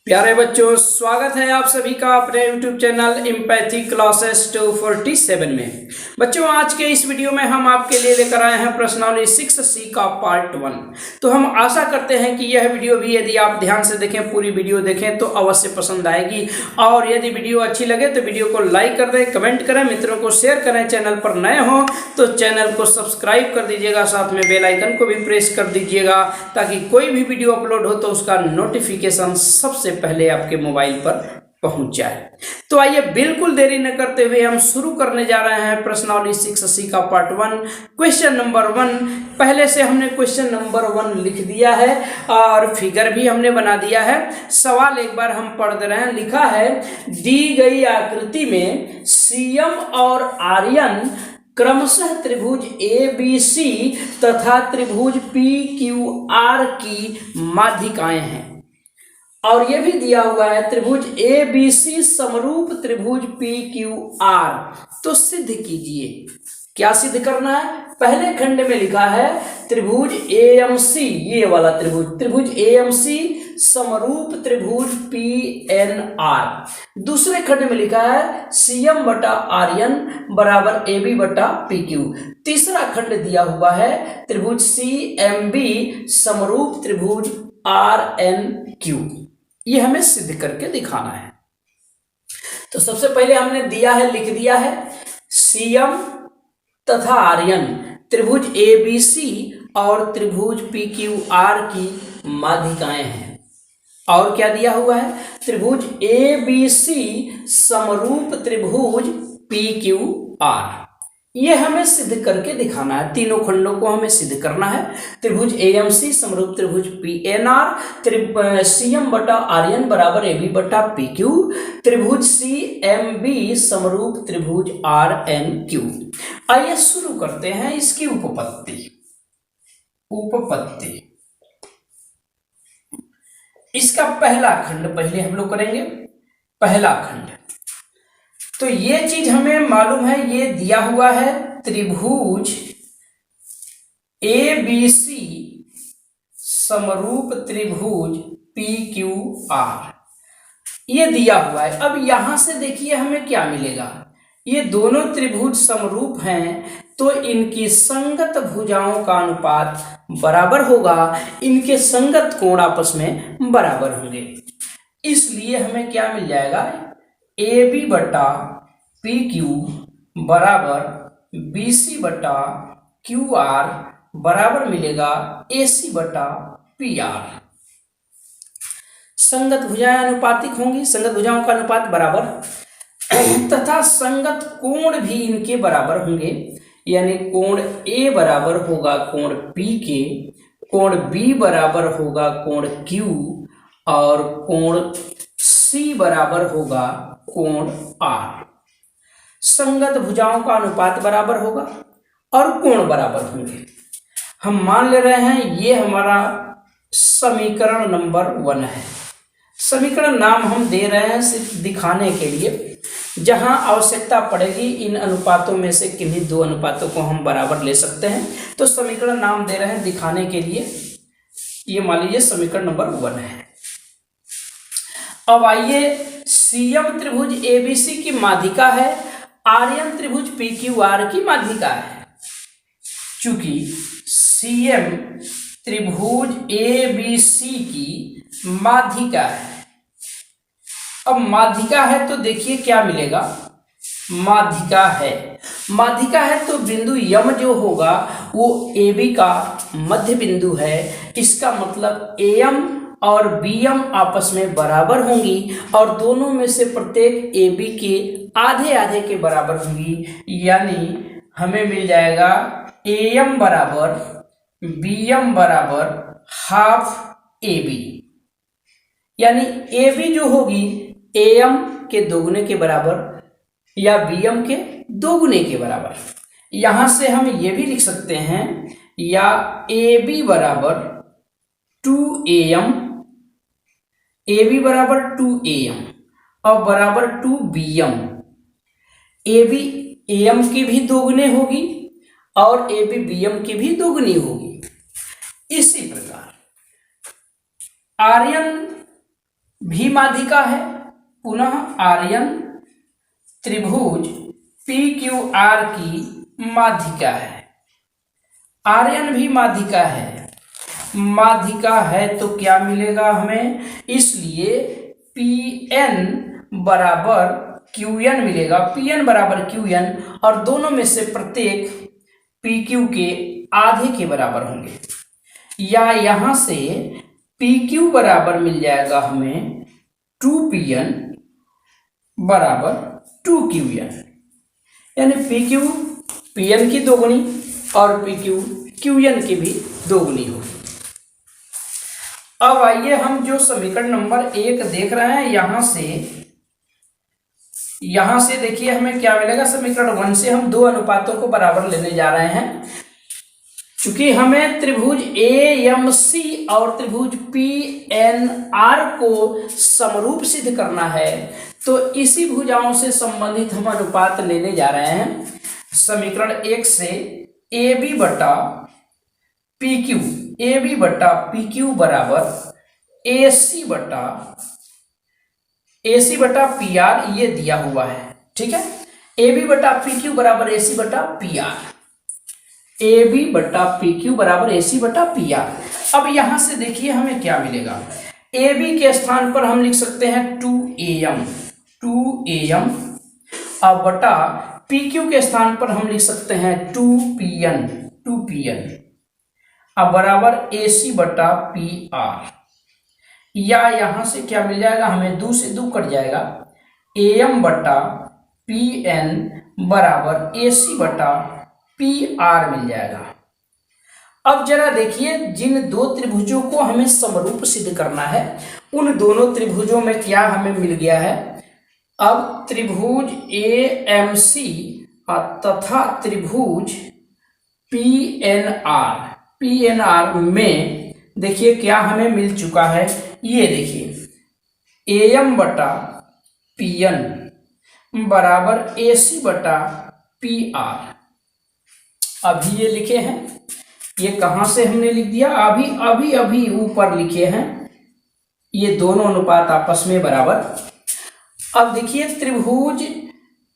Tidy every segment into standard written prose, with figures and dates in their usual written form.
प्यारे बच्चों, स्वागत है आप सभी का अपने YouTube चैनल एम्पैथी क्लासेस 247 में। बच्चों, आज के इस वीडियो में हम आपके लिए लेकर आए हैं प्रश्नावली 6C का पार्ट 1। तो हम आशा करते हैं कि यह वीडियो भी यदि आप ध्यान से देखें, पूरी वीडियो देखें तो अवश्य पसंद आएगी। और यदि वीडियो अच्छी लगे तो वीडियो को लाइक कर दें, कमेंट करें, मित्रों को शेयर करें। चैनल पर नए हों तो चैनल को सब्सक्राइब कर दीजिएगा, साथ में बेल आइकन को भी प्रेस कर दीजिएगा ताकि कोई भी वीडियो अपलोड हो तो उसका नोटिफिकेशन सबसे पहले आपके मोबाइल पर पहुंच जाए। तो आइए बिल्कुल देरी न करते हुए हम शुरू करने जा रहे हैं प्रश्नावली 6C का पार्ट 1, क्वेश्चन नंबर 1। पहले से हमने क्वेश्चन नंबर 1 लिख दिया है और फिगर भी हमने बना दिया है। सवाल एक बार हम पढ़ दे रहे हैं। लिखा है, दी गई आकृति में सीएम और आर्यन क्रमशः त्रिभुज ABC तथा त्रिभुज PQR की माध्यिकाएं हैं। और यह भी दिया हुआ है त्रिभुज ABC समरूप त्रिभुज PQR। तो सिद्ध कीजिए। क्या सिद्ध करना है? पहले खंड में लिखा है त्रिभुज AMC, ये वाला त्रिभुज AMC समरूप त्रिभुज PNR। दूसरे खंड में लिखा है CM बटा आर्यन बराबर AB बटा PQ। तीसरा खंड दिया हुआ है त्रिभुज CMB समरूप त्रिभुज RNQ। ये हमें सिद्ध करके दिखाना है। तो सबसे पहले हमने लिख दिया है CM तथा आर्यन त्रिभुज ABC और त्रिभुज PQR की माध्यिकाएं हैं। और क्या दिया हुआ है? त्रिभुज ABC समरूप त्रिभुज PQR। ये हमें सिद्ध करके दिखाना है। तीनों खंडों को हमें सिद्ध करना है। त्रिभुज AMC समरूप त्रिभुज PNR, CM बटा आर्यन बराबर AB बटा PQ, त्रिभुज CMB समरूप त्रिभुज RNQ। आइए शुरू करते हैं इसकी उपपत्ति। इसका पहला खंड पहले हम लोग करेंगे। पहला खंड तो ये चीज हमें मालूम है, ये दिया हुआ है त्रिभुज ABC समरूप त्रिभुज PQR, ये दिया हुआ है। अब यहां से देखिए हमें क्या मिलेगा। ये दोनों त्रिभुज समरूप हैं तो इनकी संगत भुजाओं का अनुपात बराबर होगा, इनके संगत कोण आपस में बराबर होंगे। इसलिए हमें क्या मिल जाएगा? AB बटा PQ बराबर BC बटा QR बराबर मिलेगा AC बटा PR। संगत भुजाएं अनुपातिक होंगी, संगत भुजाओं का अनुपात बराबर तथा संगत कोण भी इनके बराबर होंगे। यानी कोण A बराबर होगा कोण P के, कोण B बराबर होगा कोण Q और कोण C बराबर होगा कोण R। संगत भुजाओं का अनुपात बराबर होगा और कोण बराबर होंगे। हम मान ले रहे हैं ये हमारा समीकरण नंबर 1 है। समीकरण नाम हम दे रहे हैं सिर्फ दिखाने के लिए। जहां आवश्यकता पड़ेगी इन अनुपातों में से किन्हीं दो अनुपातों को हम बराबर ले सकते हैं। तो समीकरण नाम दे रहे हैं दिखाने के लिए। ये मान लीजिए समीकरण नंबर 1 है। अब आइए, CM त्रिभुज ABC की माध्यिका है, आर्यन त्रिभुज PQR की माध्यिका है। चूंकि CM त्रिभुज ABC की माध्यिका है। अब माध्यिका है तो देखिए क्या मिलेगा। माध्यिका है तो बिंदु M जो होगा वो AB का मध्य बिंदु है। इसका मतलब AM और BM आपस में बराबर होंगी और दोनों में से प्रत्येक AB के आधे आधे के बराबर होंगी। यानी हमें मिल जाएगा AM बराबर BM बराबर हाफ AB। यानी AB जो होगी AM के दोगुने के बराबर या BM के दोगुने के बराबर। यहां से हम ये भी लिख सकते हैं या AB बराबर 2AM, AB बराबर 2AM और बराबर 2BM। AB AM की भी दोगुने होगी और AB BM की भी दोगुनी होगी। इसी प्रकार आर्यन भी माध्यिका है, पुनः आर्यन त्रिभुज पी क्यू आर की माध्यिका है। आर्यन भी माध्यिका है, माध्यिका है तो क्या मिलेगा हमें, इसलिए पी एन बराबर क्यू एन मिलेगा, पी एन बराबर क्यू एन, और दोनों में से प्रत्येक पी क्यू के आधे के बराबर होंगे, या यहां से पी क्यू बराबर मिल जाएगा हमें 2pn बराबर 2qn, यानी पी क्यू पी एन की दोगुनी और पी क्यू क्यू एन की भी दोगुनी होगी। अब आइए हम जो समीकरण नंबर 1 देख रहे हैं, यहां से देखिए हमें क्या मिलेगा। समीकरण 1 से हम दो अनुपातों को बराबर लेने जा रहे हैं। चूंकि हमें त्रिभुज AMC और त्रिभुज PNR को समरूप सिद्ध करना है, तो इसी भुजाओं से संबंधित हम अनुपात लेने जा रहे हैं। समीकरण 1 से AB बटा PQ बराबर AC बटा PR ये दिया हुआ है, ठीक है। AB बटा PQ बराबर AC बटा PR, AB बटा PQ बराबर AC बटा PR। अब यहां से देखिए हमें क्या मिलेगा। AB के स्थान पर हम लिख सकते हैं 2AM, अब बटा PQ के स्थान पर हम लिख सकते हैं 2PN, अब बराबर AC बटा PR, या यहां से क्या मिल जाएगा हमें, 2 से 2 कट जाएगा, AM बटा PN बराबर AC बटा PR मिल जाएगा। अब जरा देखिए, जिन दो त्रिभुजों को हमें समरूप सिद्ध करना है, उन दोनों त्रिभुजों में क्या हमें मिल गया है। अब त्रिभुज AMC तथा त्रिभुज PNR में देखिए क्या हमें मिल चुका है। ये देखिए AM बटा PN बराबर AC बटा PR, अभी ये लिखे हैं। ये कहां से हमने लिख दिया, अभी ऊपर लिखे हैं। ये दोनों अनुपात आपस में बराबर। अब देखिए त्रिभुज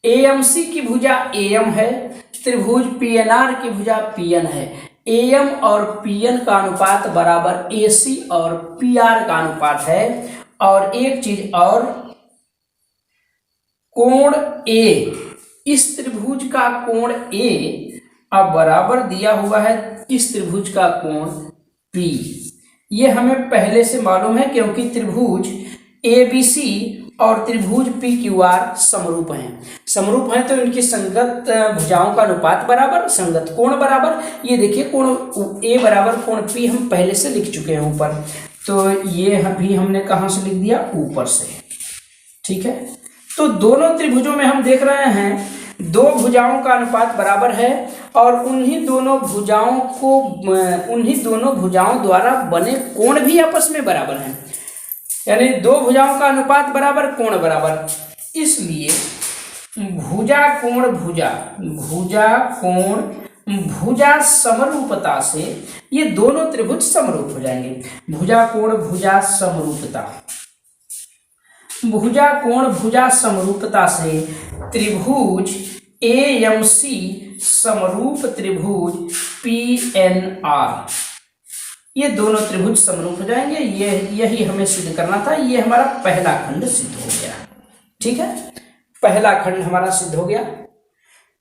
AMC की भुजा AM है, त्रिभुज PNR की भुजा PN है। AM और PN का अनुपात बराबर AC और PR का अनुपात है। और एक चीज और, कोण A, इस त्रिभुज का कोण A अब बराबर दिया हुआ है इस त्रिभुज का कोण P। ये हमें पहले से मालूम है, क्योंकि त्रिभुज ABC और त्रिभुज PQR समरूप हैं तो इनकी संगत भुजाओं का अनुपात बराबर, संगत कोण बराबर। ये देखिए कोण A बराबर कोण P हम पहले से लिख चुके हैं ऊपर, तो ये भी हमने कहां से लिख दिया, ऊपर से, ठीक है। तो दोनों त्रिभुजों में हम देख रहे हैं दो भुजाओं का अनुपात बराबर है, और उन्हीं दोनों भुजाओं द्वारा बने कोण भी आपस में बराबर हैं, यानी दो भुजाओं का अनुपात बराबर, कोण बराबर। इसलिए भुजा समरूपता से ये दोनों त्रिभुज समरूप हो जाएंगे। भुजा समरूपता से त्रिभुज AMC समरूप त्रिभुज PNR, ये दोनों त्रिभुज समरूप हो जाएंगे। यही हमें सिद्ध करना था। ये हमारा पहला खंड सिद्ध हो गया, ठीक है। पहला खंड हमारा सिद्ध हो गया।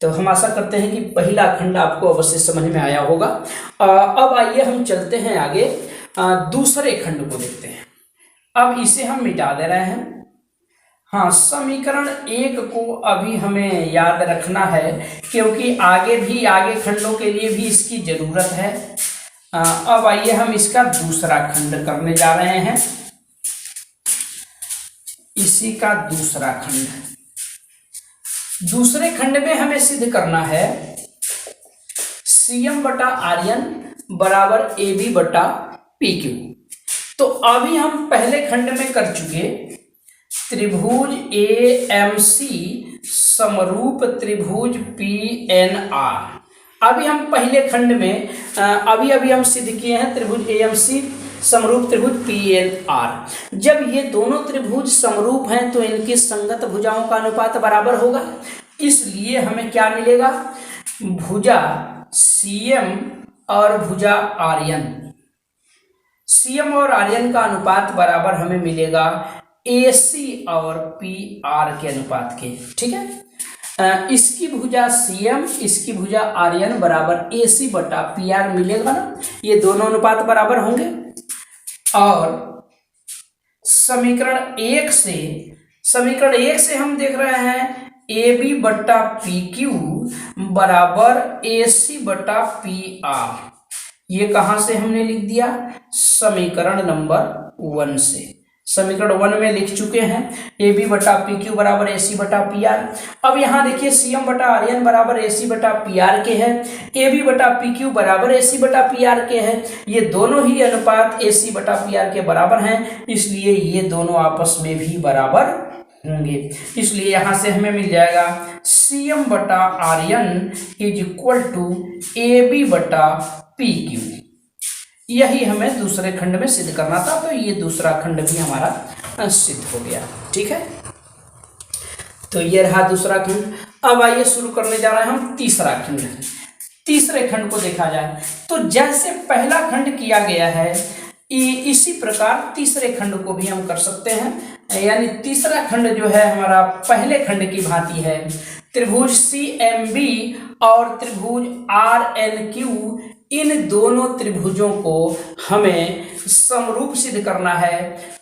तो हम आशा करते हैं कि पहला खंड आपको अवश्य समझ में आया होगा। अब आइए हम चलते हैं आगे, दूसरे खंड को देखते हैं। अब इसे हम मिटा दे रहे हैं। हाँ, समीकरण 1 को अभी हमें याद रखना है, क्योंकि आगे खंडों के लिए भी इसकी जरूरत है। अब आइए हम इसका दूसरा खंड करने जा रहे हैं। इसी का दूसरा खंड, दूसरे खंड में हमें सिद्ध करना है CM बटा RN बराबर AB बटा PQ। तो अभी हम पहले खंड में कर चुके त्रिभुज AMC समरूप त्रिभुज PNR। अभी हम पहले खंड में अभी हम सिद्ध किए हैं त्रिभुज AMC समरूप त्रिभुज PLR। जब ये दोनों त्रिभुज समरूप हैं तो इनकी संगत भुजाओं का अनुपात बराबर होगा, इसलिए हमें क्या मिलेगा, भुजा CM और भुजा RN, CM और RN का अनुपात बराबर हमें मिलेगा AC और PR के अनुपात के। ठीक है, इसकी भुजा CM, इसकी भुजा RN बराबर AC बटा PR मिलेगा ना, ये दोनों अनुपात बराबर होंगे। और समीकरण एक से हम देख रहे हैं AB बटा PQ बराबर AC बटा PR। ये कहां से हमने लिख दिया, समीकरण नंबर 1 से, समीकरण 1 में लिख चुके हैं AB बटा PQ बराबर AC बटा PR। अब यहाँ देखिए CM बटा RN बराबर AC बटा PR के है, AB बटा PQ बराबर AC बटा PR के है, ये दोनों ही अनुपात AC बटा PR के बराबर हैं, इसलिए ये दोनों आपस में भी बराबर होंगे। इसलिए यहां से हमें मिल जाएगा CM बटा RN is equal to AB बटा PQ। यही हमें दूसरे खंड में सिद्ध करना था, तो ये दूसरा खंड भी हमारा सिद्ध हो गया। ठीक है, तो ये रहा दूसरा खंड। अब आइए शुरू करने जा रहे हैं हम तीसरा खंड। तीसरे खंड को देखा जाए तो जैसे पहला खंड किया गया है इसी प्रकार तीसरे खंड को भी हम कर सकते हैं। यानी तीसरा खंड जो है हमारा पहले खंड की भांति है। त्रिभुज CMB और त्रिभुज RNQ, इन दोनों त्रिभुजों को हमें समरूप सिद्ध करना है।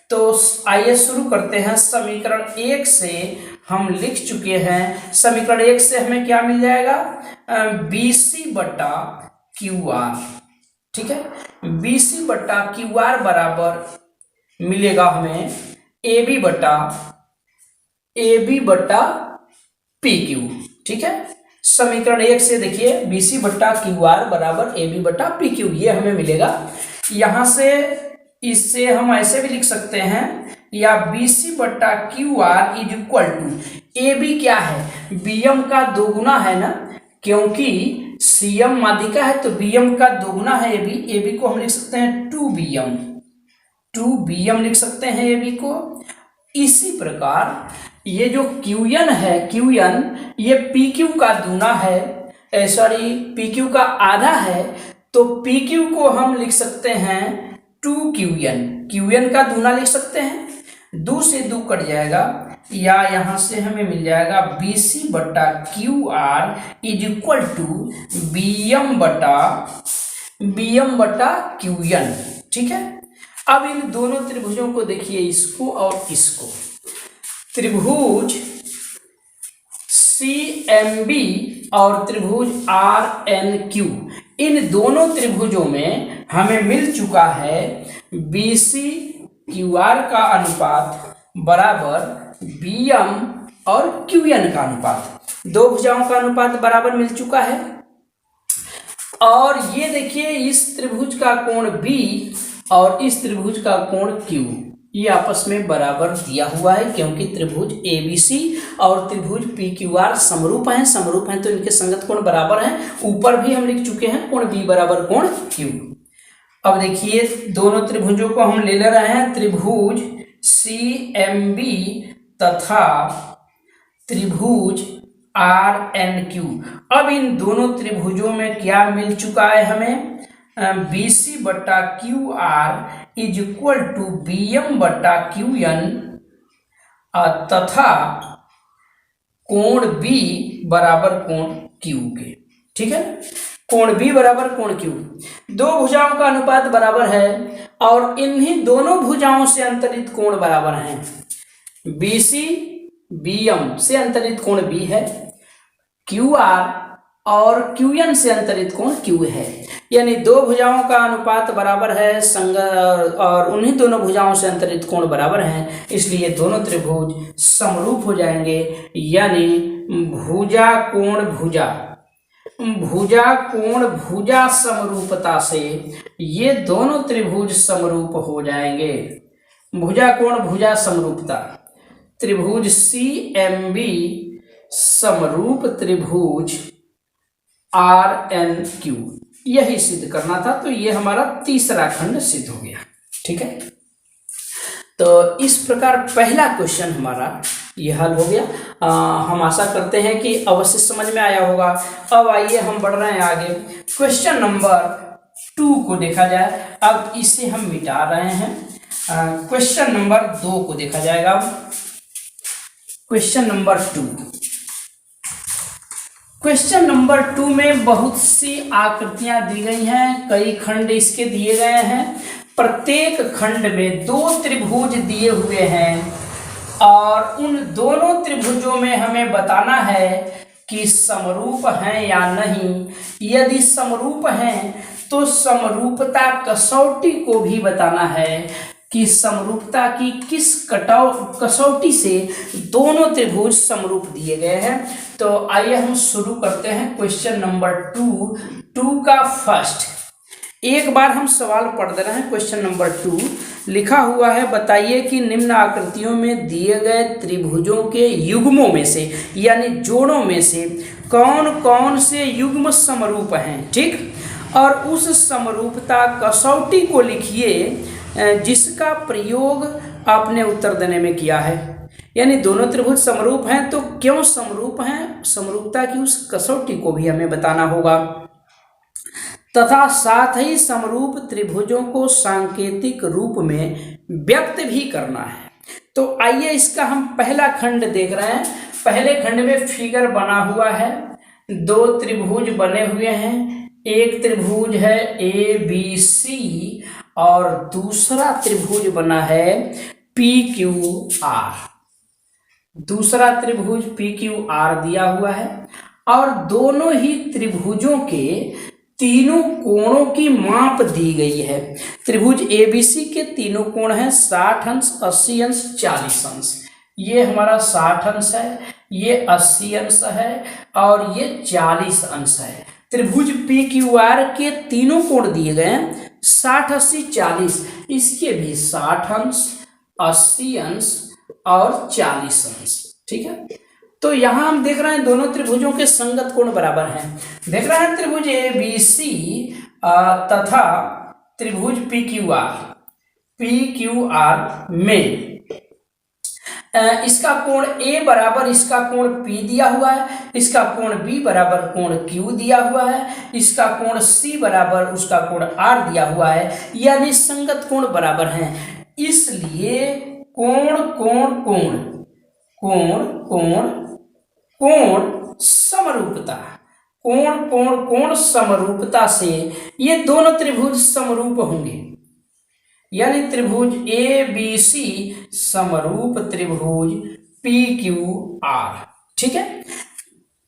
तो आइए शुरू करते हैं। समीकरण 1 से हम लिख चुके हैं, समीकरण 1 से हमें क्या मिल जाएगा, BC बटा QR। ठीक है, BC बटा QR बराबर मिलेगा हमें AB बटा PQ। ठीक है, समीकरण 1 से देखिए BC बटा QR बराबर AB बटा PQ, ये हमें मिलेगा। यहां से इससे हम ऐसे भी लिख सकते हैं, या BC बटा QR is equal to AB क्या है, BM का दोगुना है ना, क्योंकि CM माध्यिका है तो BM का दोगुना है AB को हम लिख सकते हैं 2BM लिख सकते हैं AB को। इसी प्रकार ये जो QN है, QN ये PQ का दूना है, PQ का आधा है, तो PQ को हम लिख सकते हैं 2QN, QN का दूना लिख सकते हैं, 2 से 2 कट जाएगा, या यहां से हमें मिल जाएगा BC बटा QR is equal to BM बटा QN। ठीक है, अब इन दोनों त्रिभुजों को देखिए, इसको और इसको, त्रिभुज CMB और त्रिभुज RNQ, इन दोनों त्रिभुजों में हमें मिल चुका है BC QR का अनुपात बराबर BM और QN का अनुपात, दो भुजाओं का अनुपात बराबर मिल चुका है। और ये देखिए इस त्रिभुज का कोण B और इस त्रिभुज का कोण Q, ये आपस में बराबर दिया हुआ है, क्योंकि त्रिभुज ABC और त्रिभुज PQR समरूप हैं तो इनके संगत कोण बराबर हैं। ऊपर भी हम लिख चुके हैं कोण B बराबर कोण Q। अब देखिए दोनों त्रिभुजों को हम ले रहे हैं, त्रिभुज CMB तथा त्रिभुज RNQ। अब इन दोनों त्रिभुजों में क्या मिल चुका है हमें, BC बटा QR is equal to BM बटा QN तथा कोण B बराबर कोण Q के। ठीक है, कोण B बराबर कोण Q, दो भुजाओं का अनुपात बराबर है और इन्हीं दोनों भुजाओं से अंतरित कोण बराबर हैं। BC BM से अंतरित कोण B है, QR और QN से अंतरित कोण Q है, यानी दो भुजाओं का अनुपात बराबर है और उन्हीं दोनों भुजाओं से अंतरित कोण बराबर हैं, इसलिए दोनों त्रिभुज समरूप हो जाएंगे। यानी भुजा कोण भुजा समरूपता से ये दोनों त्रिभुज समरूप हो जाएंगे। भुजा कोण भुजा समरूपता, त्रिभुज CMB समरूप त्रिभुज RNQ, यही सिद्ध करना था। तो ये हमारा तीसरा खंड सिद्ध हो गया। ठीक है, तो इस प्रकार पहला क्वेश्चन हमारा ये हल हो गया। हम आशा करते हैं कि अवश्य समझ में आया होगा। अब आइए हम बढ़ रहे हैं आगे। क्वेश्चन नंबर 2 को देखा जाए। अब इसे हम मिटा रहे हैं। क्वेश्चन नंबर 2 को देखा जाएगा। अब क्वेश्चन नंबर 2, क्वेश्चन नंबर 2 में बहुत सी आकृतियां दी गई हैं, कई खंड इसके दिए गए हैं। प्रत्येक खंड में 2 त्रिभुज दिए हुए हैं और उन दोनों त्रिभुजों में हमें बताना है कि समरूप हैं या नहीं। यदि समरूप हैं तो समरूपता कसौटी को भी बताना है कि समरूपता की किस कसौटी से दोनों त्रिभुज समरूप दिए गए हैं। तो आइए हम शुरू करते हैं क्वेश्चन नंबर 2 का फर्स्ट। एक बार हम सवाल पढ़ दे रहे हैं। क्वेश्चन नंबर 2 लिखा हुआ है, बताइए कि निम्न आकृतियों में दिए गए त्रिभुजों के युग्मों में से यानी जोड़ों में से कौन कौन से युग्म समरूप हैं। ठीक, और उस समरूपता कसौटी को लिखिए जिसका प्रयोग आपने उत्तर देने में किया है। यानी दोनों त्रिभुज समरूप हैं तो क्यों समरूप हैं, समरूपता की उस कसौटी को भी हमें बताना होगा, तथा साथ ही समरूप त्रिभुजों को सांकेतिक रूप में व्यक्त भी करना है। तो आइए इसका हम पहला खंड देख रहे हैं। पहले खंड में फिगर बना हुआ है, 2 त्रिभुज बने हुए हैं। एक त्रिभुज है ABC और दूसरा त्रिभुज बना है PQR। दूसरा त्रिभुज PQR दिया हुआ है और दोनों ही त्रिभुजों के तीनों कोणों की माप दी गई है। त्रिभुज ABC के तीनों कोण हैं 60 अंश, 80 अंश, 40 अंश। ये हमारा 60 अंश है, ये 80 अंश है और ये 40 अंश है। त्रिभुज PQR के तीनों कोण दिए गए हैं 60, 80, 40। इसके भी 60 अंश, 80 अंश और 40 अंश। ठीक है, तो यहां हम देख रहे हैं दोनों त्रिभुजों के संगत कोण बराबर हैं। देख रहे हैं त्रिभुज ABC तथा त्रिभुज PQR में इसका कोण A बराबर इसका कोण P दिया हुआ है, इसका कोण B बराबर कोण Q दिया हुआ है, इसका कोण C बराबर उसका कोण R दिया हुआ है, यानी संगत कोण बराबर हैं। इसलिए कोण कोण कोण कोण कोण कोण समरूपता, कोण कोण कोण समरूपता से ये दोनों त्रिभुज समरूप होंगे। यानी त्रिभुज ABC समरूप त्रिभुज PQR। ठीक है,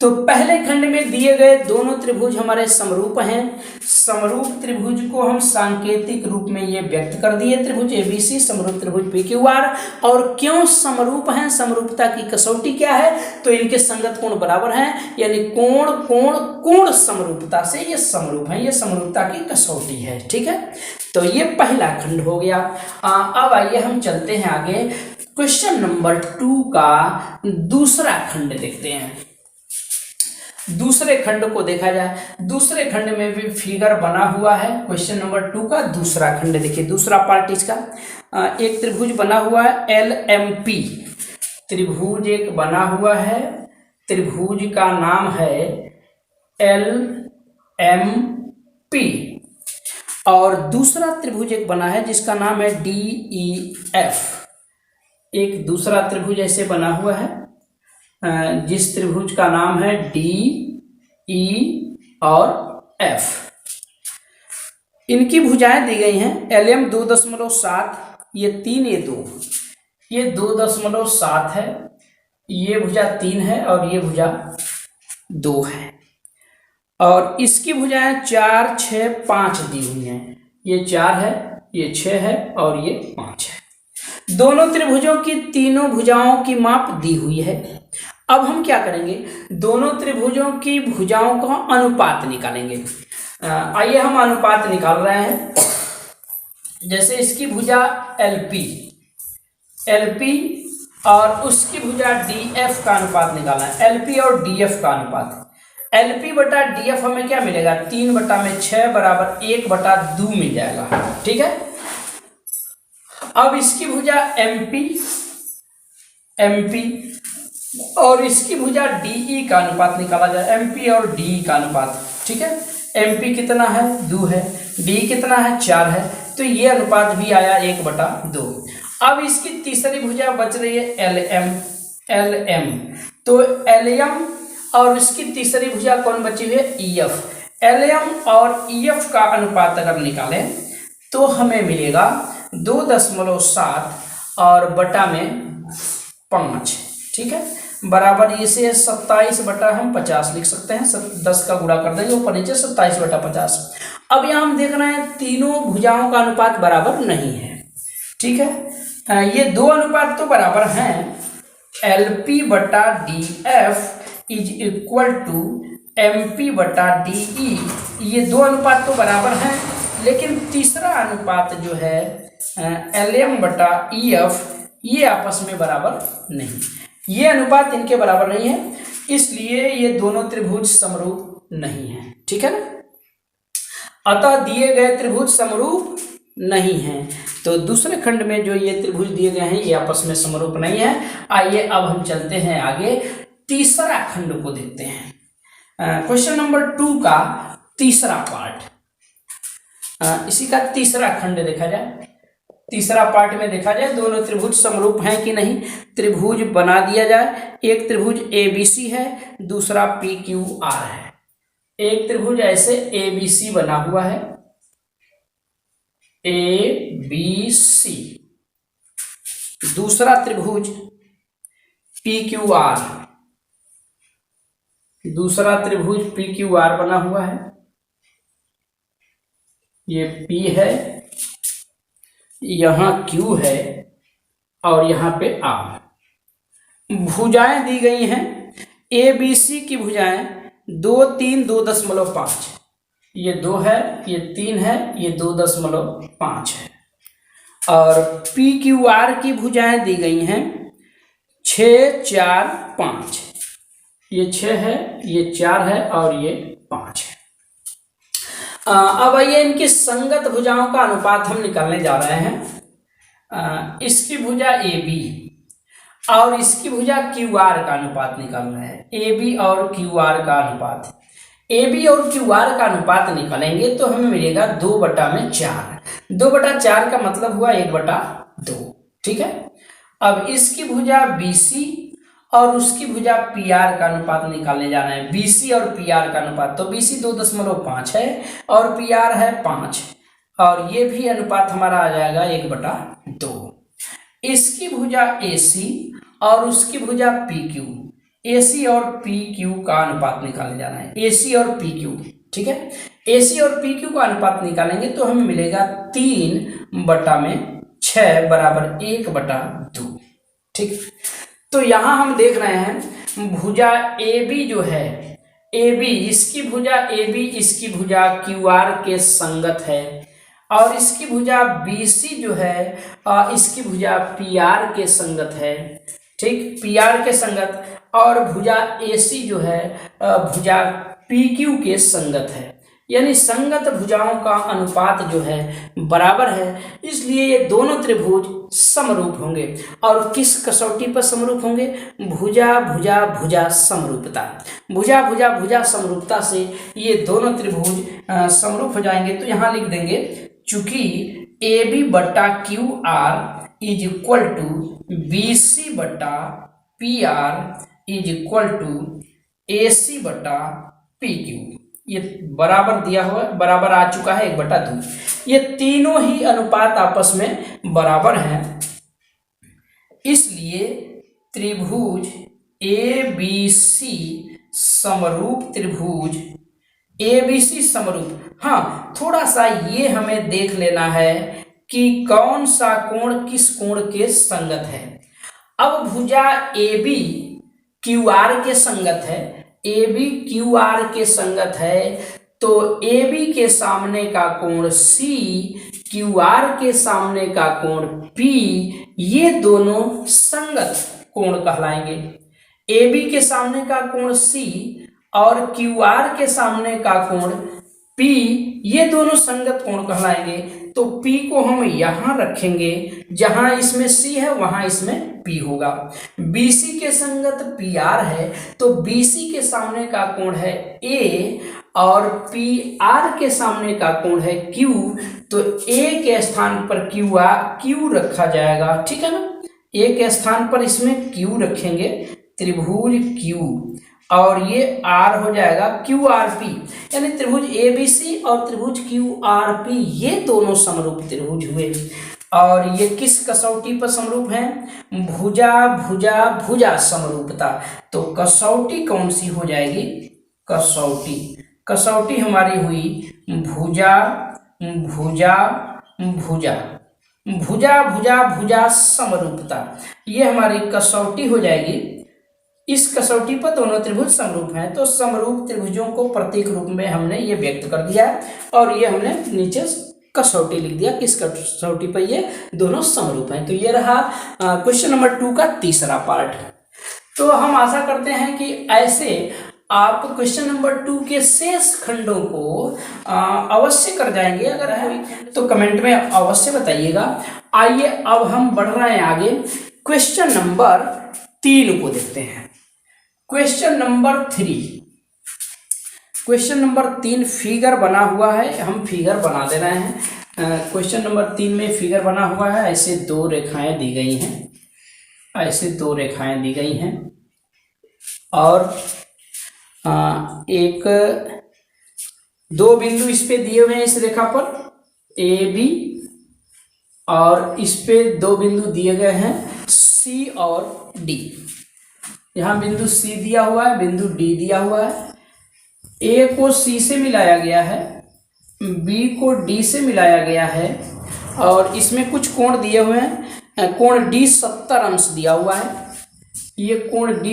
तो पहले खंड में दिए गए दोनों त्रिभुज हमारे समरूप हैं। समरूप त्रिभुज को हम सांकेतिक रूप में ये व्यक्त कर दिए, त्रिभुज ABC समरूप त्रिभुज PQR। और क्यों समरूप हैं, समरूपता की कसौटी क्या है, तो इनके संगत कोण बराबर हैं, यानी कोण कोण कोण समरूपता से ये समरूप हैं, ये समरूपता की कसौटी है। ठीक है, तो ये पहला खंड हो गया। अब आइए हम चलते हैं आगे। क्वेश्चन नंबर 2 का दूसरा खंड देखते हैं। दूसरे खंड को देखा जाए, दूसरे खंड में भी फिगर बना हुआ है। क्वेश्चन नंबर 2 का दूसरा खंड देखिए, दूसरा पार्ट इसका। एक त्रिभुज बना हुआ है LMP, त्रिभुज एक बना हुआ है, त्रिभुज का नाम है LMP। और दूसरा त्रिभुज एक बना है जिसका नाम है DEF। एक दूसरा त्रिभुज ऐसे बना हुआ है जिस त्रिभुज का नाम है DE और F। इनकी भुजाएं दी गई हैं। LM 2.7, ये 3, ये 2, ये 2.7 है, ये भुजा 3 है और ये भुजा 2 है। और इसकी भुजाएं 4, 6, 5 दी हुई हैं। ये 4 है, ये 6 है और ये 5 है। दोनों त्रिभुजों की तीनों भुजाओं की माप दी हुई है। अब हम क्या करेंगे, दोनों त्रिभुजों की भुजाओं का अनुपात निकालेंगे। आइए हम अनुपात निकाल रहे हैं। जैसे इसकी भुजा LP और उसकी भुजा DF का अनुपात निकालना है। LP और DF का अनुपात, LP बटा DF हमें क्या मिलेगा, 3/6 बराबर 1/2 मिल जाएगा। ठीक है, अब इसकी भुजा MP और इसकी भुजा DE का अनुपात निकाला जाए, MP और DE का अनुपात। ठीक है, MP कितना है 2 है, DE कितना है 4 है, तो ये अनुपात भी आया 1/2। अब इसकी तीसरी भुजा बच रही है LM, तो LM और इसकी तीसरी भुजा कौन बची हुई है EF। LM और EF का अनुपात अगर निकालें तो हमें मिलेगा 2.7 और बटा में 5। ठीक है, बराबर इसे 27/50 लिख सकते हैं। 10 का गुणा कर देंगे ऊपर नीचे 27/50। अब यहाँ हम देख रहे हैं तीनों भुजाओं का अनुपात बराबर नहीं है। ठीक है, ये दो अनुपात तो बराबर हैं, LP/DF is equal to MP/DE, ये दो अनुपात तो बराबर हैं, लेकिन तीसरा अनुपात जो है LM/EF ये आपस में बराबर नहीं, ये अनुपात इनके बराबर नहीं है, इसलिए ये दोनों त्रिभुज समरूप नहीं है। ठीक है ना, अतः दिए गए त्रिभुज समरूप नहीं है, तो दूसरे खंड में जो ये त्रिभुज दिए गए हैं ये आपस में समरूप नहीं है। आइए अब हम चलते हैं आगे, तीसरा खंड को देखते हैं। क्वेश्चन नंबर 2 का तीसरा पार्ट, इसी का तीसरा खंड देखा जाए। तीसरा पार्ट में देखा जाए दोनों त्रिभुज समरूप हैं कि नहीं, त्रिभुज बना दिया जाए। एक त्रिभुज ABC है, दूसरा PQR है। एक त्रिभुज ऐसे ABC बना हुआ है, ABC, दूसरा त्रिभुज PQR, दूसरा त्रिभुज PQR बना हुआ है, ये P है, यहाँ Q है और यहाँ पे R। भुजाएं दी गई हैं, ABC की भुजाएं 2, 3, 2.5, ये 2 है, ये 3 है, ये 2.5 है। और PQR की भुजाएं दी गई हैं 6, 4, 5, ये 6 है, ये 4 है और ये 5 है। अब आइए इनकी संगत भुजाओं का अनुपात हम निकालने जा रहे हैं। इसकी भुजा AB और इसकी भुजा QR का अनुपात निकालना है। AB और QR का अनुपात, AB और QR का अनुपात निकालेंगे तो हमें मिलेगा 2/4। 2/4 का मतलब हुआ 1/2। ठीक है, अब इसकी भुजा BC और उसकी भुजा PR का अनुपात निकालने जाना है। BC और PR का अनुपात, तो BC 2.5 है और PR है 5, और ये भी अनुपात हमारा आ जाएगा 1/2। इसकी भुजा AC और उसकी भुजा PQ, AC और PQ का अनुपात निकालने जाना है। AC और PQ, ठीक है, AC और PQ का अनुपात निकालेंगे तो हमें मिलेगा 3/6 बराबर 1/2। ठीक, तो यहां हम देख रहे हैं भुजा AB जो है, AB, इसकी भुजा AB इसकी भुजा QR के संगत है, और इसकी भुजा BC जो है इसकी भुजा PR के संगत है। ठीक, PR के संगत, और भुजा AC जो है भुजा PQ के संगत है, यानी संगत भुजाओं का अनुपात जो है बराबर है, इसलिए ये दोनों त्रिभुज समरूप होंगे। और किस कसौटी पर समरूप होंगे? भुजा भुजा भुजा समरूपता। भुजा भुजा भुजा समरूपता से ये दोनों त्रिभुज समरूप हो जाएंगे। तो यहाँ लिख देंगे, चूंकि AB/QR is equal to BC/PR is equal to AC/PQ, ये बराबर दिया हुआ, बराबर आ चुका है 1/2। ये तीनों ही अनुपात आपस में बराबर हैं, इसलिए त्रिभुज ABC समरूप, त्रिभुज ABC समरूप। हाँ, थोड़ा सा ये हमें देख लेना है कि कौन सा कोण किस कोण के संगत है। अब भुजा AB QR के संगत है, AB QR के संगत है, तो AB के सामने का कोण C, QR के सामने का कोण P, ये दोनों संगत कोण कहलाएंगे। AB के सामने का कोण C और QR के सामने का कोण P, ये दोनों संगत कोण कहलाएंगे। तो P को हम यहाँ रखेंगे, जहां इसमें C है वहां इसमें P होगा। BC के संगत PR है, तो BC के सामने का कोण है A और PR के सामने का कोण है Q, तो A के स्थान पर Q रखा जाएगा, ठीक है ना। A के स्थान पर इसमें Q रखेंगे, त्रिभुज Q, और ये R हो जाएगा QRP, यानी त्रिभुज ABC और त्रिभुज QRP ये दोनों समरूप त्रिभुज हुए। और ये किस कसौटी पर समरूप है? भुजा भुजा भुजा समरूपता। तो कसौटी कौन सी हो जाएगी? कसौटी हमारी हुई भुजा भुजा भुजा भुजा भुजा भुजा समरूपता, ये हमारी कसौटी हो जाएगी। इस कसौटी पर दोनों त्रिभुज समरूप हैं, तो समरूप त्रिभुजों को प्रतीक रूप में हमने ये व्यक्त कर दिया है, और ये हमने नीचे कसौटी लिख दिया, किस कसौटी पर ये दोनों समरूप हैं। तो ये रहा क्वेश्चन नंबर 2 का तीसरा पार्ट। तो हम आशा करते हैं कि ऐसे आप क्वेश्चन नंबर 2 के शेष खंडों को अवश्य कर जाएंगे। अगर है तो कमेंट में अवश्य बताइएगा। आइए अब हम बढ़ रहे हैं आगे, क्वेश्चन नंबर 3 को देखते हैं। क्वेश्चन नंबर 3 फिगर बना हुआ है, हम फिगर बना दे रहे हैं। क्वेश्चन नंबर 3 में फिगर बना हुआ है, ऐसे दो रेखाएं दी गई हैं, और एक दो बिंदु इस पे दिए हुए हैं, इस रेखा पर AB, और इस पे दो बिंदु दिए गए हैं C और D। यहाँ बिंदु C दिया हुआ है, बिंदु D दिया हुआ है। A को C से मिलाया गया है, B को D से मिलाया गया है, और इसमें कुछ कोण दिए हुए हैं। कोण D 70 अंश दिया हुआ है, ये कोण D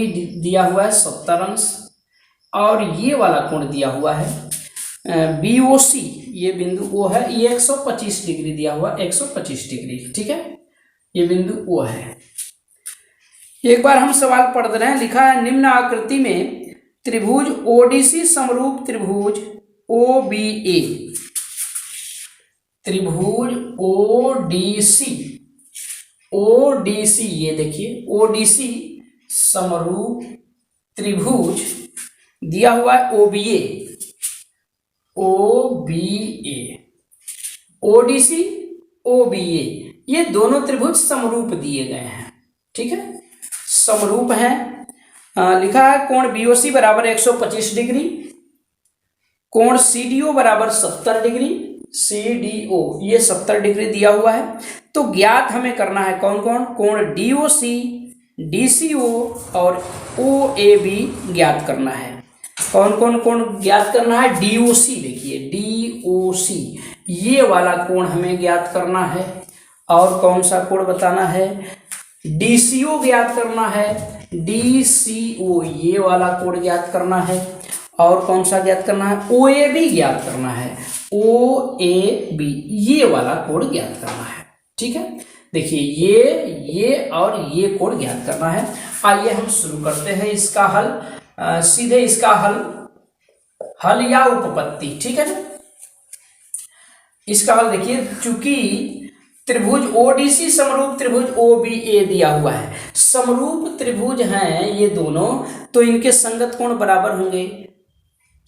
दिया हुआ है 70 अंश, और ये वाला कोण दिया हुआ है BOC, ये बिंदु O है, ये 125 डिग्री दिया हुआ है, 125 डिग्री, ठीक है, ये बिंदु O है। एक बार हम सवाल पढ़ रहे हैं, लिखा है निम्न आकृति में त्रिभुज ODC समरूप त्रिभुज OBA, त्रिभुज ODC, ये देखिए ODC समरूप त्रिभुज दिया हुआ है OBA, ODC OBA, ये दोनों त्रिभुज समरूप दिए गए हैं, ठीक है, समरूप है। लिखा है कोण BOC बराबर 125 डिग्री, कोण CDO बराबर 70 डिग्री, CDO ये 70 डिग्री दिया हुआ है। तो ज्ञात हमें करना है कौन कौन? कोण DOC, DCO और OAB ज्ञात करना है। कौन कौन कोण ज्ञात करना है? DOC, देखिए DOC ये वाला कोण हमें ज्ञात करना है। और कौन सा कोण बताना है? DCO ज्ञात करना है, DCO ये वाला कोण ज्ञात करना है। और कौन सा ज्ञात करना है? OAB ज्ञात करना है, OAB ये वाला कोण ज्ञात करना है, ठीक है। देखिए ये और ये कोण ज्ञात करना है। आइए हम शुरू करते हैं इसका हल, सीधे इसका हल या उपपत्ति, ठीक है ना। इसका हल देखिए, चूंकि त्रिभुज ODC समरूप त्रिभुज OBA दिया हुआ है, समरूप त्रिभुज हैं ये दोनों, तो इनके संगत कोण बराबर होंगे,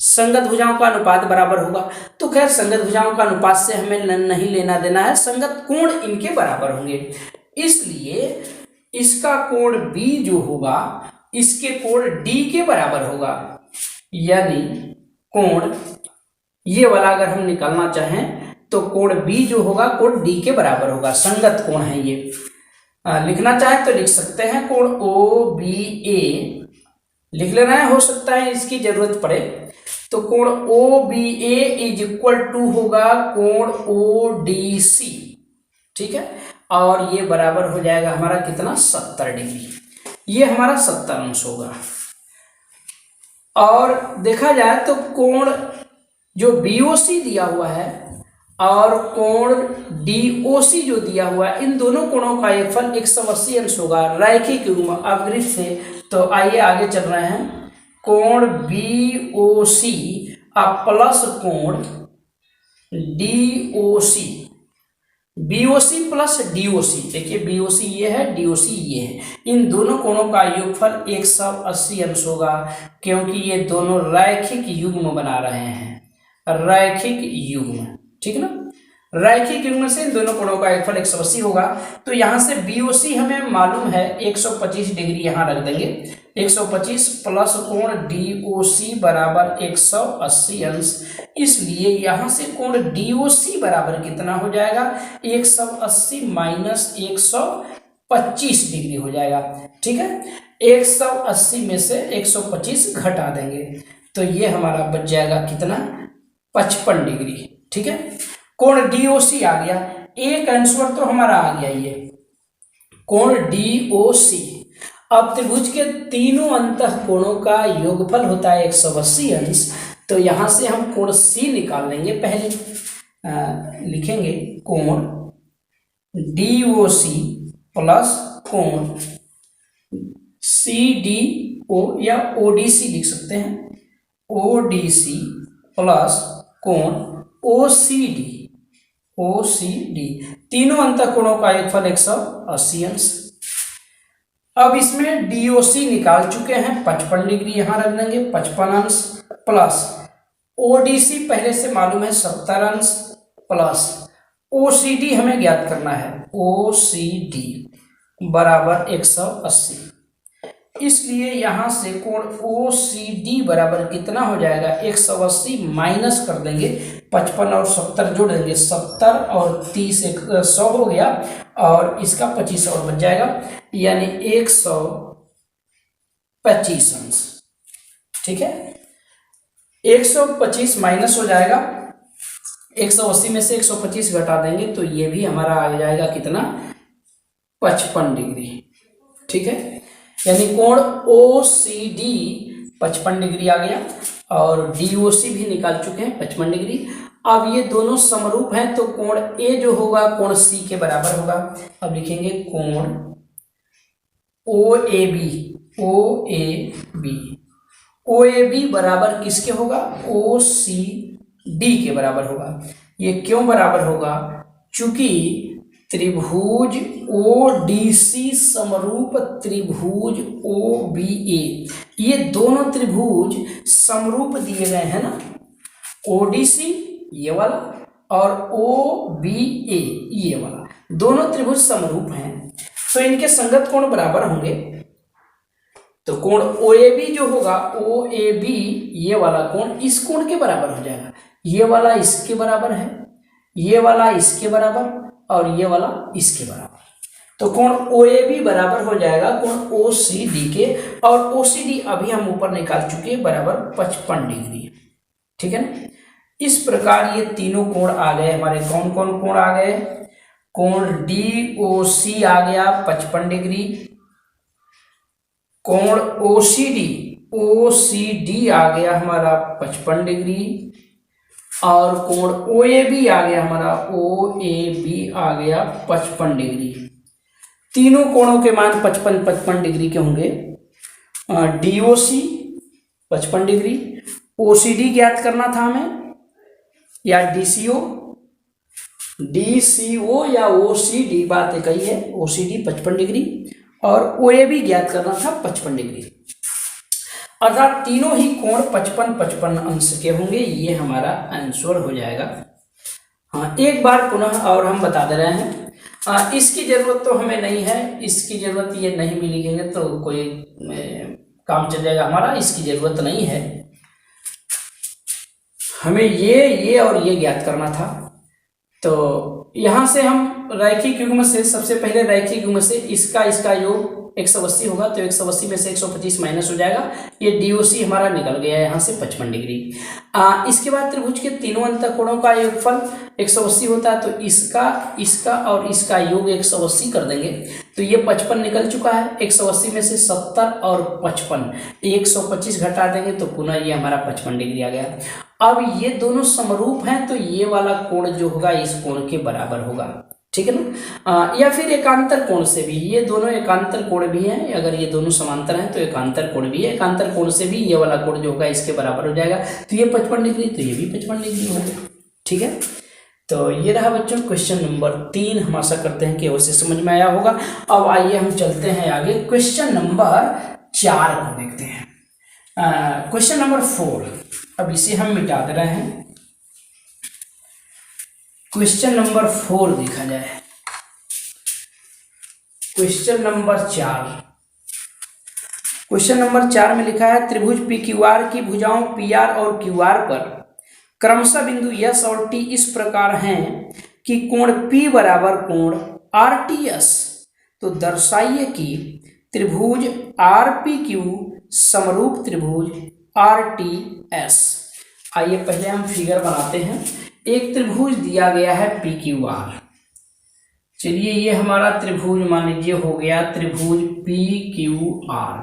संगत भुजाओं का अनुपात बराबर होगा। तो खैर संगत भुजाओं का अनुपात से हमें नहीं लेना देना है, संगत कोण इनके बराबर होंगे, इसलिए इसका कोण B जो होगा इसके कोण D के बराबर होगा। यानी कोण ये वाला अगर हम निकालना चाहें तो कोण B जो होगा कोण D के बराबर होगा, संगत कोण है ये। लिखना चाहे तो लिख सकते हैं, कोण OBA लिख लेना है, हो सकता है इसकी जरूरत पड़े। तो कोण OBA इज इक्वल टू होगा कोण ODC, ठीक है, और ये बराबर हो जाएगा हमारा कितना? 70 डिग्री, ये हमारा 70 अंश होगा। और देखा जाए तो कोण जो BOC दिया हुआ है और कोण DOC जो दिया हुआ है, इन दोनों कोणों का एक फल 180 अंश होगा, रैखिक युग्म अवृत्त से। तो आइए आगे चल रहे हैं, कोण BOC प्लस कोण DOC BOC प्लस DOC, देखिए BOC ये है, DOC ये है, इन दोनों कोणों का योगफल 180 अंश होगा, क्योंकि ये दोनों रैखिक युग्म बना रहे हैं, रैखिक युग्म, ठीक है ना। रैखिक युग्म से इन दोनों कोणों का योगफल 180 होगा। तो यहाँ से BOC हमें मालूम है 125 डिग्री, यहाँ रख देंगे 125 प्लस कोण DOC बराबर 180 अंश, इसलिए यहाँ से कोण DOC बराबर कितना हो जाएगा, 180 माइनस 125 डिग्री हो जाएगा, ठीक है। 180 में से 125 घटा देंगे तो ये हमारा बच जाएगा कितना, 55 डिग्री, ठीक है। कोण DOC आ गया, एक आंसर तो हमारा आ गया ये कोण DOC। अब त्रिभुज के तीनों अंतः कोणों का योगफल होता है 180 अंश, तो यहां से हम कोण C निकाल लेंगे। पहले लिखेंगे कोण DOC प्लस कोण CDO या ODC लिख सकते हैं, ODC प्लस कोण OCD, तीनों अंतः कोणों का योगफल 180 अंश। अब इसमें DOC निकाल चुके हैं 55 डिग्री, यहां रख देंगे 55 अंश, प्लस ODC पहले से मालूम है 70 अंश, प्लस OCD हमें ज्ञात करना है, OCD बराबर 180, इसलिए यहां से कोण OCD बराबर कितना हो जाएगा, 180 माइनस कर देंगे 55 और 70 जोड़ देंगे, 70 और 30 100 हो गया, और इसका 25 और बच जाएगा, यानी 125 अंश, ठीक है। 125 माइनस हो जाएगा, 180 में से 125 घटा देंगे तो ये भी हमारा आ जाएगा कितना, 55 डिग्री, ठीक है। यानी कोण OCD 55 डिग्री आ गया, और DOC भी निकाल चुके हैं 55 डिग्री। अब ये दोनों समरूप हैं तो कोण A जो होगा कोण C के बराबर होगा। अब लिखेंगे कोण OAB बराबर किसके होगा, OCD के बराबर होगा। ये क्यों बराबर होगा, चूंकि त्रिभुज ODC समरूप त्रिभुज OBA, ये दोनों त्रिभुज समरूप दिए गए हैं ना, ODC ये वाला और OBA ये वाला, दोनों त्रिभुज समरूप हैं, तो इनके संगत कोण बराबर होंगे। तो कोण OAB जो होगा, OAB ये वाला कोण इस कोण के बराबर हो जाएगा, ये वाला इसके बराबर है, ये वाला इसके बराबर, और ये वाला इसके बराबर, तो कोण OAB बराबर हो जाएगा कोण OCD के, और OCD अभी हम ऊपर निकाल चुके हैं बराबर 55 डिग्री, ठीक है ना। इस प्रकार ये तीनों कोण आ गए हमारे। कौन कौन कोण आ गए, कोण DOC आ गया 55 डिग्री, कोण OCD आ गया हमारा 55 डिग्री, और कोण OAB आ गया हमारा, OAB आ गया 55 डिग्री। तीनों कोणों के मान 55 डिग्री के होंगे। DOC 55 डिग्री, OCD ज्ञात करना था हमें, या DCO या OCD, बात एक ही है, OCD 55 डिग्री और OAB ज्ञात करना था 55 डिग्री, अर्थात तीनों ही कोण 55 अंश के होंगे। ये हमारा आंसर हो जाएगा। हाँ, एक बार पुनः और हम बता दे रहे हैं, इसकी जरूरत तो हमें नहीं है, इसकी जरूरत ये नहीं भी लिखेंगे तो कोई काम चल जाएगा हमारा, इसकी जरूरत नहीं है। हमें ये और ये ज्ञात करना था। तो यहाँ से हम रैखिक युग्म से, सबसे पहले रैखिक युग्म से इसका योग 180 होगा, तो 180 में से 125 माइनस हो जाएगा, ये DOC हमारा निकल गया यहाँ से 55 डिग्री। इसके बाद त्रिभुज के तीनों अंतः कोणों का योगफल 180 होता है, तो इसका और इसका योग 180 कर देंगे तो ये 55 निकल चुका है। 180 में से 70 और 55, 125 घटा देंगे तो पुनः ये हमारा 55 डिग्री आ गया। अब ये दोनों समरूप हैं तो ये वाला कोण जो होगा इस कोण के बराबर होगा, ठीक है ना। या फिर एकांतर कोण से भी, ये दोनों एकांतर कोण भी हैं, अगर ये दोनों समांतर हैं तो एकांतर कोण भी है, एकांतर कोण से भी ये वाला कोण जो होगा इसके बराबर हो जाएगा, तो ये 55 डिग्री, तो ये भी 55 डिग्री हो गया, ठीक है। तो ये रहा बच्चों क्वेश्चन नंबर 3। हम आशा करते हैं कि अवश्य समझ में आया होगा। अब आइए हम चलते हैं आगे, क्वेश्चन नंबर 4 को देखते हैं। क्वेश्चन नंबर 4, अब इसे हम मिटा दे रहे हैं। क्वेश्चन नंबर 4 देखा जाए, क्वेश्चन नंबर 4। क्वेश्चन नंबर 4 में लिखा है त्रिभुज पी क्यू आर की भुजाओं पी आर और क्यू आर पर क्रमशः बिंदु यस और टी इस प्रकार हैं कि कोण P बराबर कोण RTS। तो दर्शाइए कि त्रिभुज RPQ समरूप त्रिभुज RTS। आइए पहले हम फिगर बनाते हैं। एक त्रिभुज दिया गया है PQR। चलिए ये हमारा त्रिभुज मान लीजिए हो गया त्रिभुज PQR।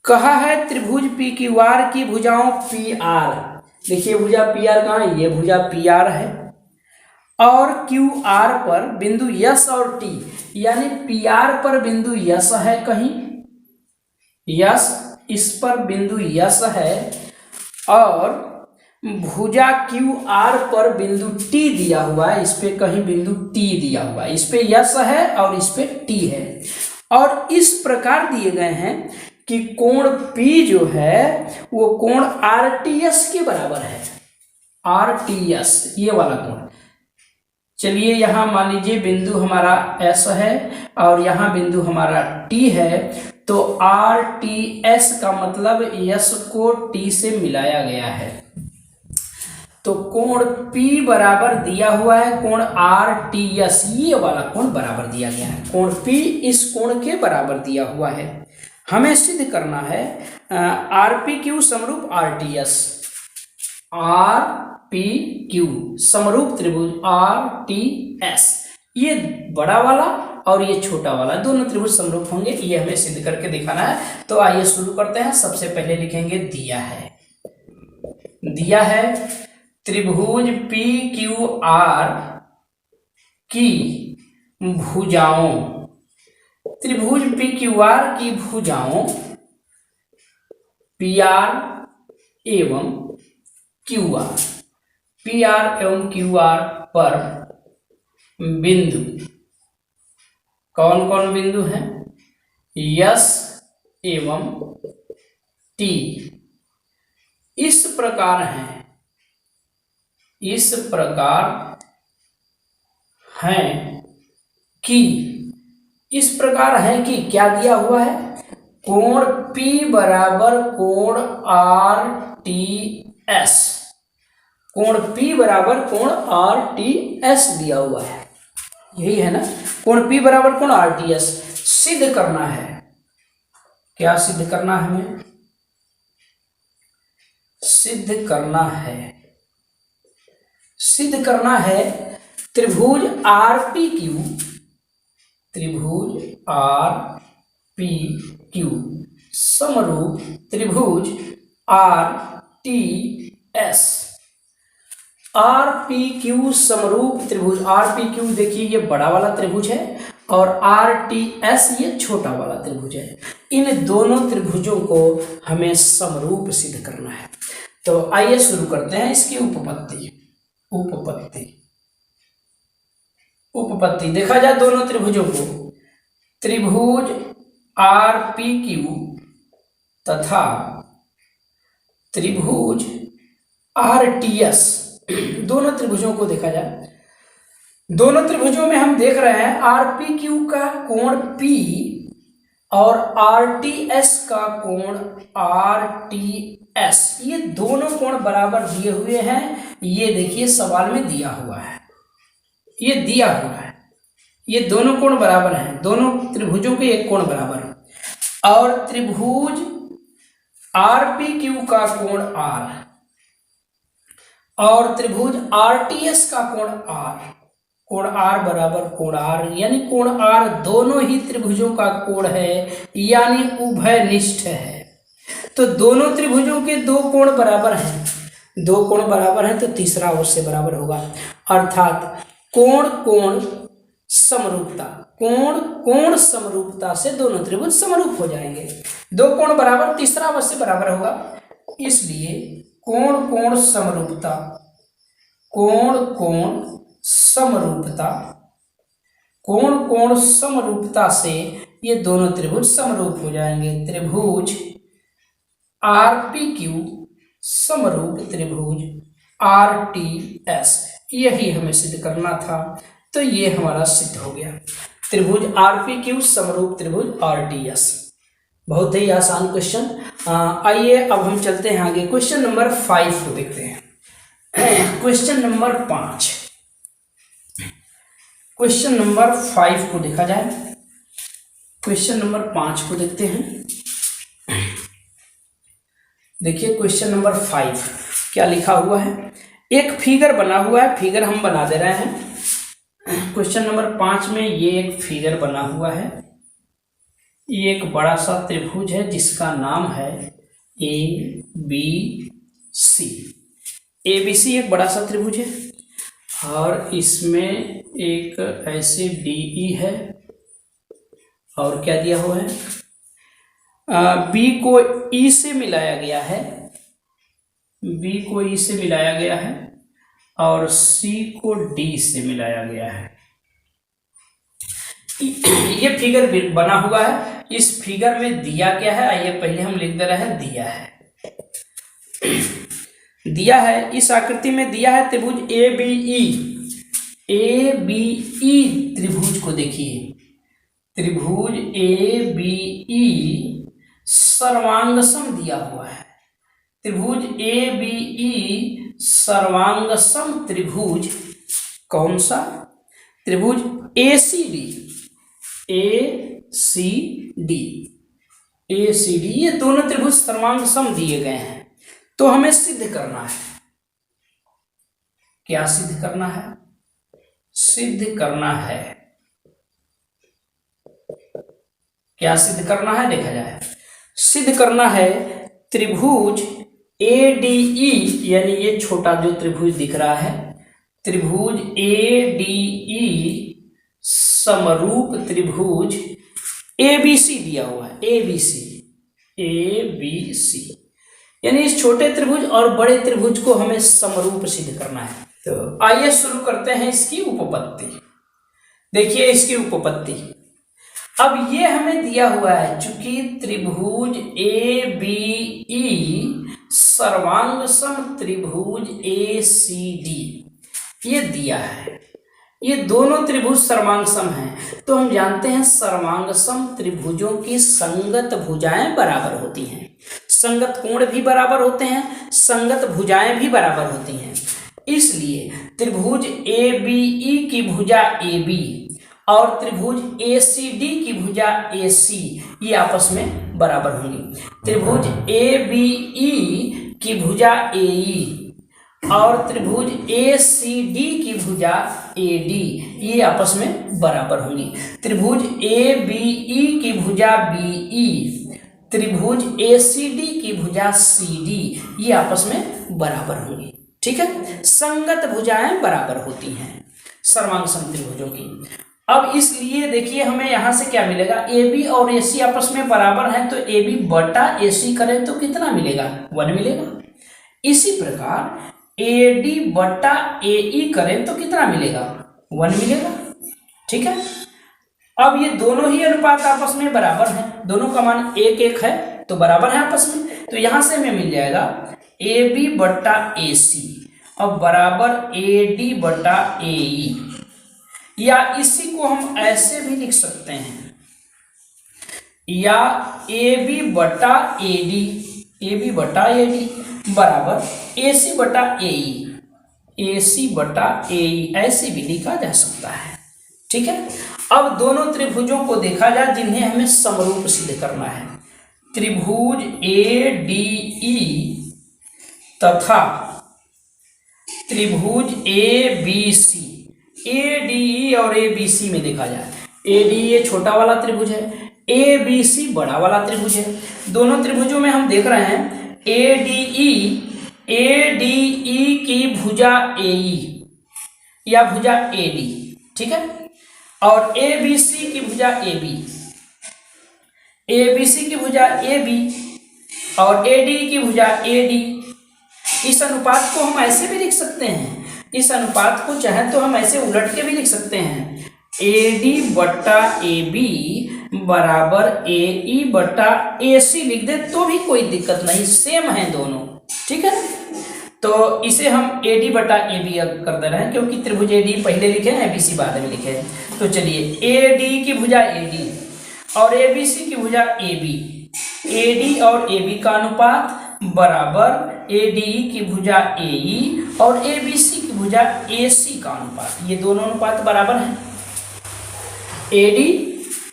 कहा है त्रिभुज PQR की भुजाओं PR। देखिए भुजा PR कहाँ है, ये भुजा PR है, और QR पर बिंदु यस और T, यानी PR पर बिंदु यस है, कहीं यस, इस पर बिंदु यस है, और भुजा QR पर बिंदु T दिया हुआ है, इस पे कहीं बिंदु T दिया हुआ है, इस पे यस है और इस पे T है, और इस प्रकार दिए गए हैं कि कोण P जो है वो कोण RTS के बराबर है। RTS ये वाला कोण। चलिए यहाँ मान लीजिए बिंदु हमारा S है और यहाँ बिंदु हमारा T है, तो RTS का मतलब S को T से मिलाया गया है। तो कोण P बराबर दिया हुआ है कोण RTS, ये वाला कोण बराबर दिया गया है। कोण P इस कोण के बराबर दिया हुआ है। हमें सिद्ध करना है RPQ समरूप RTS। RPQ समरूप त्रिभुज RTS, ये बड़ा वाला और ये छोटा वाला दोनों त्रिभुज समरूप होंगे, ये हमें सिद्ध करके दिखाना है। तो आइए शुरू करते हैं। सबसे पहले लिखेंगे दिया है त्रिभुज PQR की भुजाओं, त्रिभुज PQR की भुजाओं PR एवं QR, PR एवं QR पर बिंदु, कौन कौन बिंदु हैं, यस एवं T इस प्रकार हैं, इस प्रकार हैं कि, इस प्रकार है कि क्या दिया हुआ है, कोण P बराबर कोण RTS, कोण P बराबर कोण RTS दिया हुआ है, यही है ना, कोण P बराबर कोण RTS। सिद्ध करना है, क्या सिद्ध करना है, हमें सिद्ध करना है त्रिभुज RPQ समरूप त्रिभुज RTS। RPQ समरूप त्रिभुज, RPQ देखिए ये बड़ा वाला त्रिभुज है और RTS ये छोटा वाला त्रिभुज है। इन दोनों त्रिभुजों को हमें समरूप सिद्ध करना है। तो आइए शुरू करते हैं इसकी उपपत्ति। देखा जाए दोनों त्रिभुजों को, त्रिभुज RPQ तथा त्रिभुज RTS, दोनों त्रिभुजों को देखा जाए, दोनों त्रिभुजों में हम देख रहे हैं RPQ का कोण P और RTS का कोण RTS, ये दोनों कोण बराबर दिए हुए हैं। ये देखिए सवाल में दिया हुआ है, ये दिया हुआ है, ये दोनों कोण बराबर हैं, दोनों त्रिभुजों के एक कोण बराबर, और त्रिभुज RPQ का कोण R और त्रिभुज RTS का कोण R, कोण R बराबर कोण R, यानी कोण R दोनों ही त्रिभुजों का कोण है, यानी उभयनिष्ठ है। तो दोनों त्रिभुजों के दो कोण बराबर हैं, दो कोण बराबर हैं तो तीसरा अवश्य बराबर होगा, अर्थात कोण समरूपता, कोण समरूपता से दोनों त्रिभुज समरूप हो जाएंगे। दो कोण बराबर, तीसरा अवश्य बराबर होगा, इसलिए कोण समरूपता कोण कोण समरूपता, कोण कोण समरूपता से ये दोनों त्रिभुज समरूप हो जाएंगे। त्रिभुज RPQ समरूप त्रिभुज RTS, यही हमें सिद्ध करना था, तो ये हमारा सिद्ध हो गया। त्रिभुज RPQ समरूप त्रिभुज RTS, बहुत ही आसान क्वेश्चन। आइए अब हम चलते हैं आगे, क्वेश्चन नंबर 5 को देखते हैं। क्वेश्चन नंबर 5, क्वेश्चन नंबर 5 को देखा जाए। क्वेश्चन नंबर 5 को देखते हैं। देखिए क्वेश्चन नंबर 5 क्या लिखा हुआ है। एक फिगर बना हुआ है, फिगर हम बना दे रहे हैं। क्वेश्चन नंबर 5 में ये एक फिगर बना हुआ है। ये एक बड़ा सा त्रिभुज है जिसका नाम है ABC। ABC एक बड़ा सा त्रिभुज है और इसमें एक ऐसे DE है और क्या दिया हुआ है, B को E से मिलाया गया है, B को E से मिलाया गया है और C को D से मिलाया गया है। ये फिगर बना हुआ है। इस फिगर में दिया क्या है, आइए पहले हम लिख दे रहे हैं दिया है। दिया है, इस आकृति में दिया है त्रिभुज ABE त्रिभुज को देखिए, त्रिभुज ABE सर्वांग सम दिया हुआ है। त्रिभुज ABE सर्वांग सम त्रिभुज कौन सा, त्रिभुज ACD, ये दोनों त्रिभुज सर्वांग सम दिए गए हैं। तो हमें सिद्ध करना है, क्या सिद्ध करना है, सिद्ध करना है, क्या सिद्ध करना है, देखा जाए। सिद्ध करना है त्रिभुज ADE, यानी ये छोटा जो त्रिभुज दिख रहा है, त्रिभुज ADE समरूप त्रिभुज ABC दिया हुआ है, ABC, यानी इस छोटे त्रिभुज और बड़े त्रिभुज को हमें समरूप सिद्ध करना है। तो आइए शुरू करते हैं इसकी उपपत्ति। देखिए इसकी उपपत्ति, अब ये हमें दिया हुआ है, चूंकि त्रिभुज ABE सर्वांग सम त्रिभुज ACD ये दिया है, ये दोनों त्रिभुज सर्वांग सम हैं, तो हम जानते हैं सर्वांग सम त्रिभुजों की संगत भुजाएं बराबर होती हैं, संगत कोण भी बराबर होते हैं, संगत भुजाएं भी बराबर होती हैं। इसलिए त्रिभुज ABE की भुजा AB और त्रिभुज ACD की भुजा AC ये आपस में बराबर होंगी। त्रिभुज ABE की भुजा AE और त्रिभुज ACD की भुजा AD ये आपस में बराबर होंगी। त्रिभुज ABE की भुजा BE, त्रिभुज ACD की भुजा CD ये आपस में बराबर होंगी। ठीक है, संगत भुजाएं बराबर होती हैं सर्वांग सम त्रिभुजों की। अब इसलिए देखिए हमें यहां से क्या मिलेगा, AB और AC आपस में बराबर हैं, तो AB बटा AC करें तो कितना मिलेगा, 1 मिलेगा। इसी प्रकार AD बटा AE करें तो कितना मिलेगा, 1 मिलेगा। ठीक है, अब ये दोनों ही अनुपात आपस में बराबर हैं, दोनों का मान 1-1 है तो बराबर है आपस में, तो यहां से हमें मिल जाएगा AB बटा AC अब बराबर AD बटा AE, या इसी को हम ऐसे भी लिख सकते हैं, या AB बटा AD बराबर AC बटा AE ऐसे भी लिखा जा सकता है। ठीक है, अब दोनों त्रिभुजों को देखा जाए जिन्हें हमें समरूप सिद्ध करना है। त्रिभुज ADE तथा त्रिभुज ABC, ADE और ABC में देखा जाए, ADE छोटा वाला त्रिभुज है, ABC बड़ा वाला त्रिभुज है। दोनों त्रिभुजों में हम देख रहे हैं ADE की भुजा AE या भुजा AD, ठीक है, और ABC की भुजा ABC की भुजा AB और AD की भुजा AD। इस अनुपात को हम ऐसे भी लिख सकते हैं, इस अनुपात को चाहे तो हम ऐसे उलट के भी लिख सकते हैं, AD बट्टा AB बराबर AE बट्टा AC लिख दे तो भी कोई दिक्कत नहीं, सेम है दोनों, ठीक है। तो इसे हम AD बटा AB कर दे रहे हैं, क्योंकि त्रिभुज AD पहले लिखे हैं, ABC बाद में लिखे हैं। तो चलिए AD की भुजा AD और ABC की भुजा AB, AD और AB का अनुपात बराबर ADE की भुजा AE और ABC की भुजा AC का अनुपात, ये दोनों अनुपात बराबर हैं। AD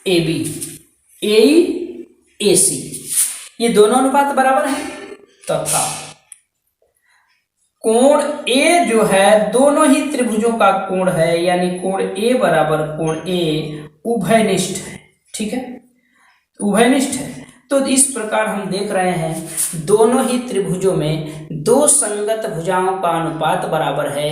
AB AE AC ये दोनों अनुपात बराबर हैं, तथा कोण A जो है दोनों ही त्रिभुजों का कोण है, यानी कोण A बराबर कोण A उभयनिष्ठ है, ठीक है, उभयनिष्ठ है। तो इस प्रकार हम देख रहे हैं दोनों ही त्रिभुजों में दो संगत भुजाओं का अनुपात बराबर है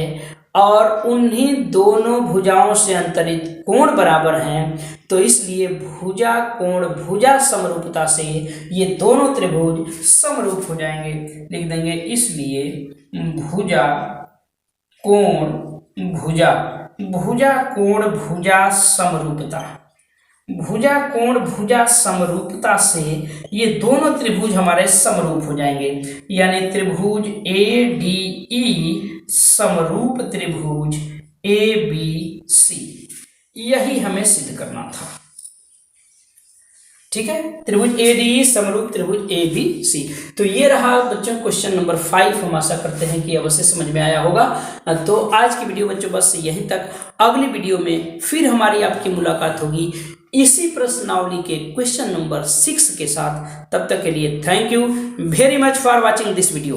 और उन्हीं दोनों भुजाओं से अंतरित कोण बराबर हैं। तो इसलिए भुजा कोण भुजा समरूपता से ये दोनों त्रिभुज समरूप हो जाएंगे। लिख देंगे इसलिए भुजा कोण भुजा, भुजा कोण भुजा समरूपता, भुजा कोण भुजा समरूपता से ये दोनों त्रिभुज हमारे समरूप हो जाएंगे, यानी त्रिभुज ADE समरूप त्रिभुज ABC, यही हमें सिद्ध करना था, ठीक है। त्रिभुज ADE समरूप त्रिभुज ABC। तो ये रहा बच्चों क्वेश्चन नंबर 5। हम आशा करते हैं कि अवश्य समझ में आया होगा। तो आज की वीडियो बच्चों बस यहीं तक। अगली वीडियो में फिर हमारी आपकी मुलाकात होगी इसी प्रश्नावली के क्वेश्चन नंबर 6 के साथ। तब तक के लिए thank you very much for watching this video.